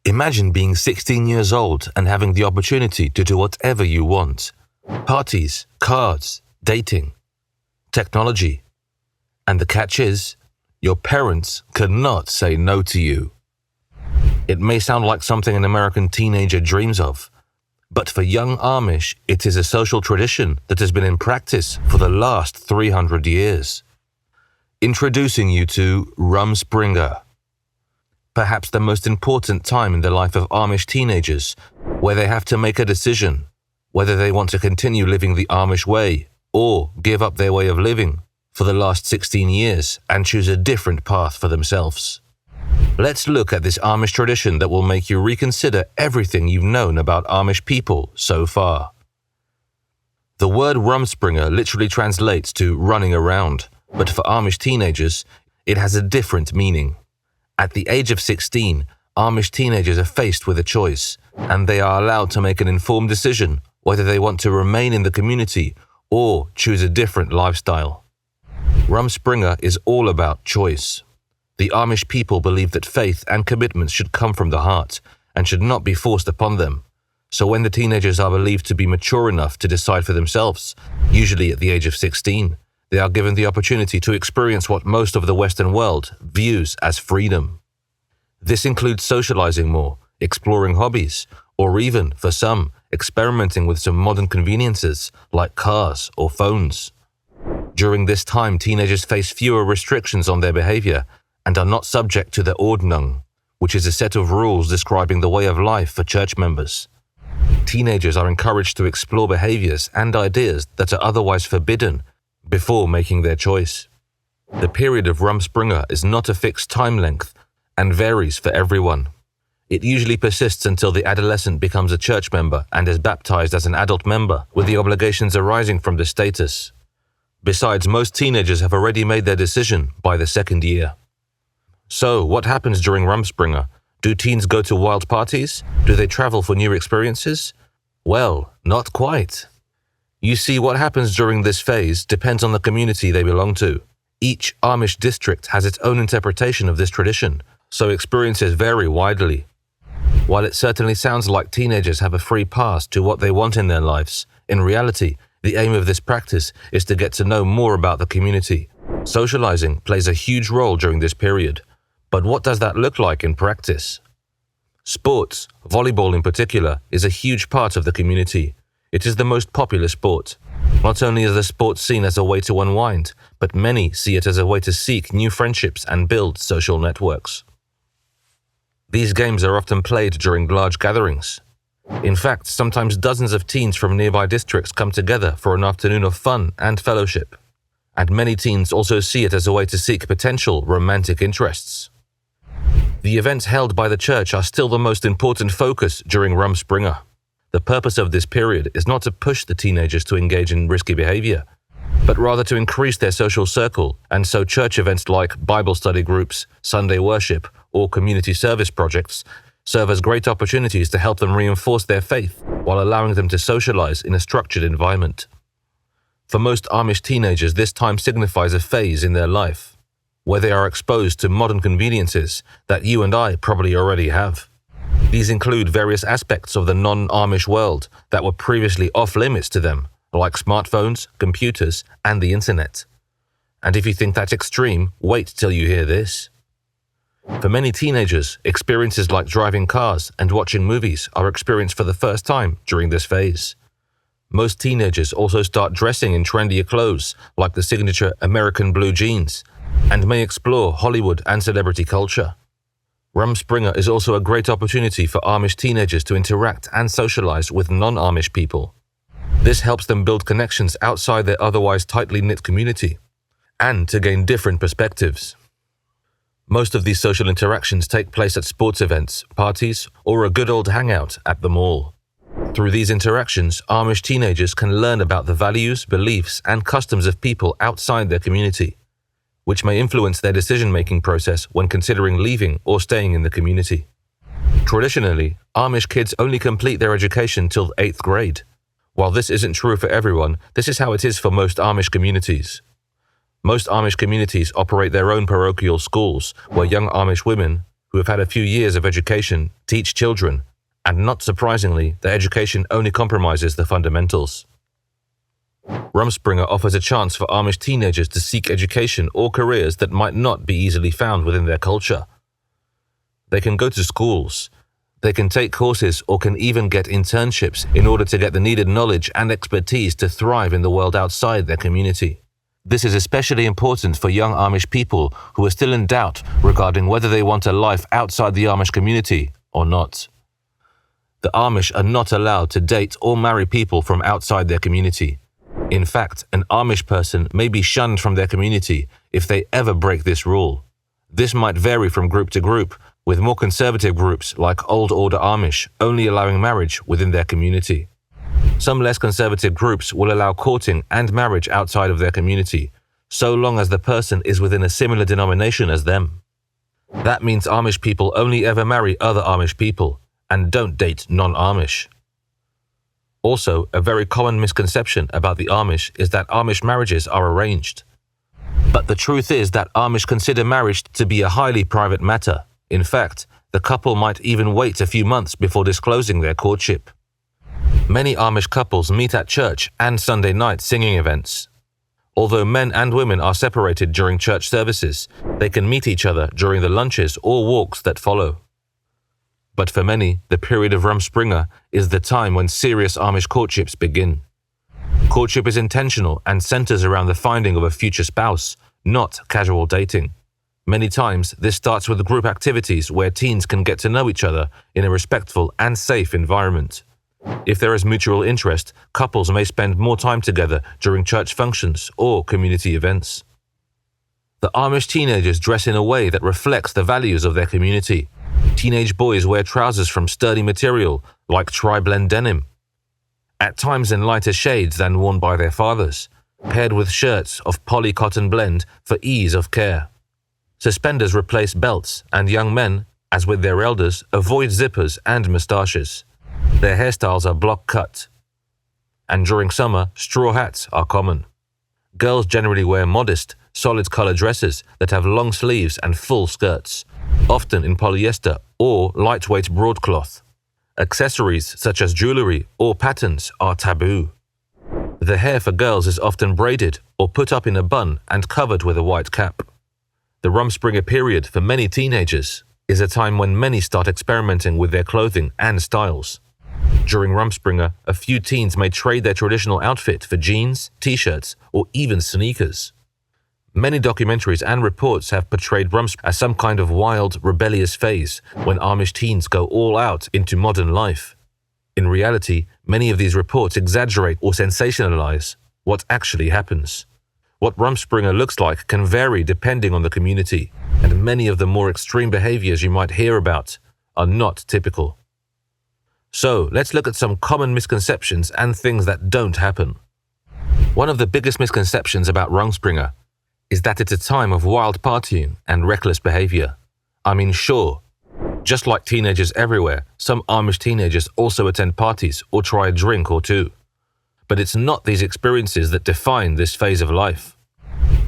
Imagine being 16 years old and having the opportunity to do whatever you want. Parties, cards, dating, technology. And the catch is, your parents cannot say no to you. It may sound like something an American teenager dreams of, but for young Amish, it is a social tradition that has been in practice for the last 300 years. Introducing you to Rumspringa, perhaps the most important time in the life of Amish teenagers, where they have to make a decision whether they want to continue living the Amish way or give up their way of living for the last 16 years and choose a different path for themselves. Let's look at this Amish tradition that will make you reconsider everything you've known about Amish people so far. The word Rumspringa literally translates to running around, but for Amish teenagers, it has a different meaning. At the age of 16, Amish teenagers are faced with a choice, and they are allowed to make an informed decision whether they want to remain in the community or choose a different lifestyle. Rumspringa is all about choice. The Amish people believe that faith and commitment should come from the heart and should not be forced upon them. So when the teenagers are believed to be mature enough to decide for themselves, usually at the age of 16, they are given the opportunity to experience what most of the Western world views as freedom. This includes socializing more, exploring hobbies, or even, for some, experimenting with some modern conveniences like cars or phones. During this time, teenagers face fewer restrictions on their behavior and are not subject to the Ordnung, which is a set of rules describing the way of life for church members. Teenagers are encouraged to explore behaviors and ideas that are otherwise forbidden before making their choice. The period of Rumspringa is not a fixed time length and varies for everyone. It usually persists until the adolescent becomes a church member and is baptized as an adult member, with the obligations arising from the status. Besides, most teenagers have already made their decision by the second year. So, what happens during Rumspringa? Do teens go to wild parties? Do they travel for new experiences? Well, not quite. You see, what happens during this phase depends on the community they belong to. Each Amish district has its own interpretation of this tradition, so experiences vary widely. While it certainly sounds like teenagers have a free pass to what they want in their lives, in reality, the aim of this practice is to get to know more about the community. Socializing plays a huge role during this period. But what does that look like in practice? Sports, volleyball in particular, is a huge part of the community. It is the most popular sport. Not only is the sport seen as a way to unwind, but many see it as a way to seek new friendships and build social networks. These games are often played during large gatherings. In fact, sometimes dozens of teens from nearby districts come together for an afternoon of fun and fellowship. And many teens also see it as a way to seek potential romantic interests. The events held by the church are still the most important focus during Rumspringa. The purpose of this period is not to push the teenagers to engage in risky behavior, but rather to increase their social circle, and so church events like Bible study groups, Sunday worship, or community service projects serve as great opportunities to help them reinforce their faith while allowing them to socialize in a structured environment. For most Amish teenagers, this time signifies a phase in their life where they are exposed to modern conveniences that you and I probably already have. These include various aspects of the non-Amish world that were previously off-limits to them, like smartphones, computers, and the internet. And if you think that's extreme, wait till you hear this. For many teenagers, experiences like driving cars and watching movies are experienced for the first time during this phase. Most teenagers also start dressing in trendier clothes, like the signature American blue jeans, and may explore Hollywood and celebrity culture. Rumspringa is also a great opportunity for Amish teenagers to interact and socialize with non-Amish people. This helps them build connections outside their otherwise tightly knit community, and to gain different perspectives. Most of these social interactions take place at sports events, parties, or a good old hangout at the mall. Through these interactions, Amish teenagers can learn about the values, beliefs, and customs of people outside their community, which may influence their decision-making process when considering leaving or staying in the community. Traditionally, Amish kids only complete their education till 8th grade. While this isn't true for everyone, this is how it is for most Amish communities. Most Amish communities operate their own parochial schools, where young Amish women, who have had a few years of education, teach children, and not surprisingly, their education only compromises the fundamentals. Rumspringa offers a chance for Amish teenagers to seek education or careers that might not be easily found within their culture. They can go to schools, they can take courses or can even get internships in order to get the needed knowledge and expertise to thrive in the world outside their community. This is especially important for young Amish people who are still in doubt regarding whether they want a life outside the Amish community or not. The Amish are not allowed to date or marry people from outside their community. In fact, an Amish person may be shunned from their community if they ever break this rule. This might vary from group to group, with more conservative groups like Old Order Amish only allowing marriage within their community. Some less conservative groups will allow courting and marriage outside of their community, so long as the person is within a similar denomination as them. That means Amish people only ever marry other Amish people and don't date non-Amish. Also, a very common misconception about the Amish is that Amish marriages are arranged. But the truth is that Amish consider marriage to be a highly private matter. In fact, the couple might even wait a few months before disclosing their courtship. Many Amish couples meet at church and Sunday night singing events. Although men and women are separated during church services, they can meet each other during the lunches or walks that follow. But for many, the period of Rumspringa is the time when serious Amish courtships begin. Courtship is intentional and centers around the finding of a future spouse, not casual dating. Many times, this starts with group activities where teens can get to know each other in a respectful and safe environment. If there is mutual interest, couples may spend more time together during church functions or community events. The Amish teenagers dress in a way that reflects the values of their community. Teenage boys wear trousers from sturdy material, like tri-blend denim, at times in lighter shades than worn by their fathers, paired with shirts of poly-cotton blend for ease of care. Suspenders replace belts, and young men, as with their elders, avoid zippers and moustaches. Their hairstyles are block cut, and during summer, straw hats are common. Girls generally wear modest, solid-color dresses that have long sleeves and full skirts, often in polyester or lightweight broadcloth. Accessories such as jewelry or patterns are taboo. The hair for girls is often braided or put up in a bun and covered with a white cap. The Rumspringa period for many teenagers is a time when many start experimenting with their clothing and styles. During Rumspringa, a few teens may trade their traditional outfit for jeans, t-shirts, or even sneakers. Many documentaries and reports have portrayed Rumspringa as some kind of wild, rebellious phase when Amish teens go all out into modern life. In reality, many of these reports exaggerate or sensationalize what actually happens. What Rumspringa looks like can vary depending on the community, and many of the more extreme behaviors you might hear about are not typical. So, let's look at some common misconceptions and things that don't happen. One of the biggest misconceptions about Rumspringa is that it's a time of wild partying and reckless behavior. I mean, sure, just like teenagers everywhere, some Amish teenagers also attend parties or try a drink or two. But it's not these experiences that define this phase of life.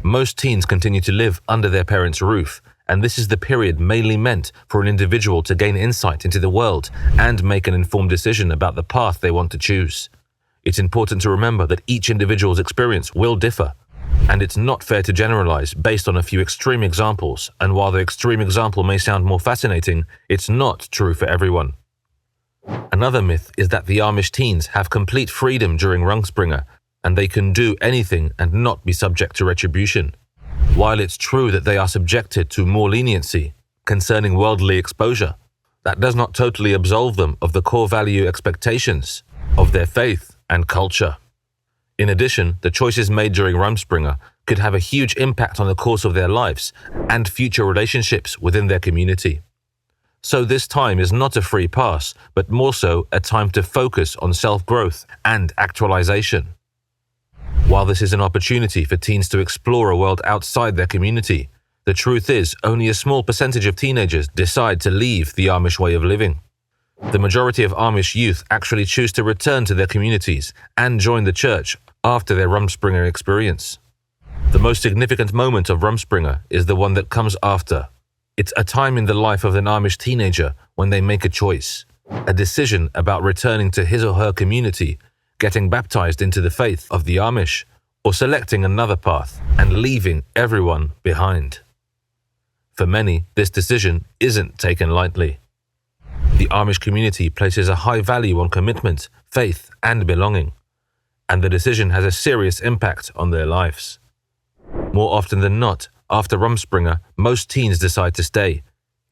Most teens continue to live under their parents' roof, and this is the period mainly meant for an individual to gain insight into the world and make an informed decision about the path they want to choose. It's important to remember that each individual's experience will differ, and it's not fair to generalize based on a few extreme examples, and while the extreme example may sound more fascinating, it's not true for everyone. Another myth is that the Amish teens have complete freedom during Rumspringa, and they can do anything and not be subject to retribution. While it's true that they are subjected to more leniency concerning worldly exposure, that does not totally absolve them of the core value expectations of their faith and culture. In addition, the choices made during Rumspringa could have a huge impact on the course of their lives and future relationships within their community. So this time is not a free pass, but more so a time to focus on self-growth and actualization. While this is an opportunity for teens to explore a world outside their community, the truth is only a small percentage of teenagers decide to leave the Amish way of living. The majority of Amish youth actually choose to return to their communities and join the church after their Rumspringa experience. The most significant moment of Rumspringa is the one that comes after. It's a time in the life of an Amish teenager when they make a choice, a decision about returning to his or her community, getting baptized into the faith of the Amish, or selecting another path and leaving everyone behind. For many, this decision isn't taken lightly. The Amish community places a high value on commitment, faith, and belonging, and the decision has a serious impact on their lives. More often than not, after Rumspringa, most teens decide to stay.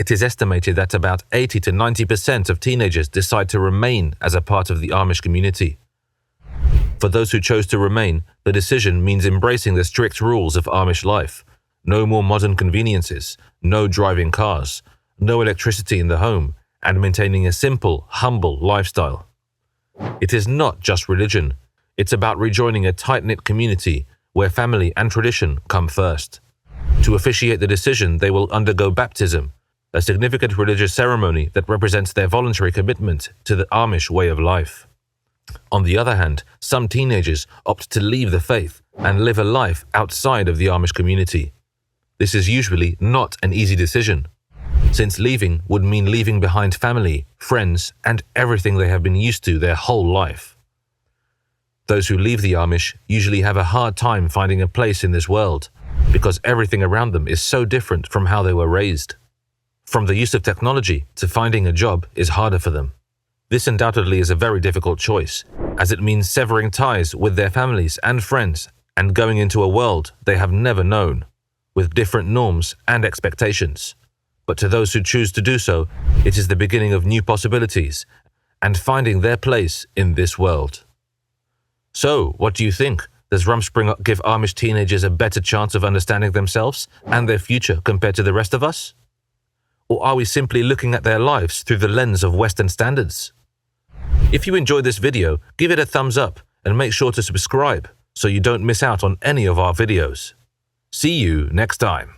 It is estimated that about 80 to 90% of teenagers decide to remain as a part of the Amish community. For those who chose to remain, the decision means embracing the strict rules of Amish life. No more modern conveniences, no driving cars, no electricity in the home, and maintaining a simple, humble lifestyle. It is not just religion. It's about rejoining a tight-knit community where family and tradition come first. To officiate the decision, they will undergo baptism, a significant religious ceremony that represents their voluntary commitment to the Amish way of life. On the other hand, some teenagers opt to leave the faith and live a life outside of the Amish community. This is usually not an easy decision, since leaving would mean leaving behind family, friends, and everything they have been used to their whole life. Those who leave the Amish usually have a hard time finding a place in this world because everything around them is so different from how they were raised. From the use of technology to finding a job is harder for them. This undoubtedly is a very difficult choice, as it means severing ties with their families and friends and going into a world they have never known, with different norms and expectations. But to those who choose to do so, it is the beginning of new possibilities and finding their place in this world. So, what do you think? Does Rumspringa give Amish teenagers a better chance of understanding themselves and their future compared to the rest of us? Or are we simply looking at their lives through the lens of Western standards? If you enjoyed this video, give it a thumbs up and make sure to subscribe so you don't miss out on any of our videos. See you next time.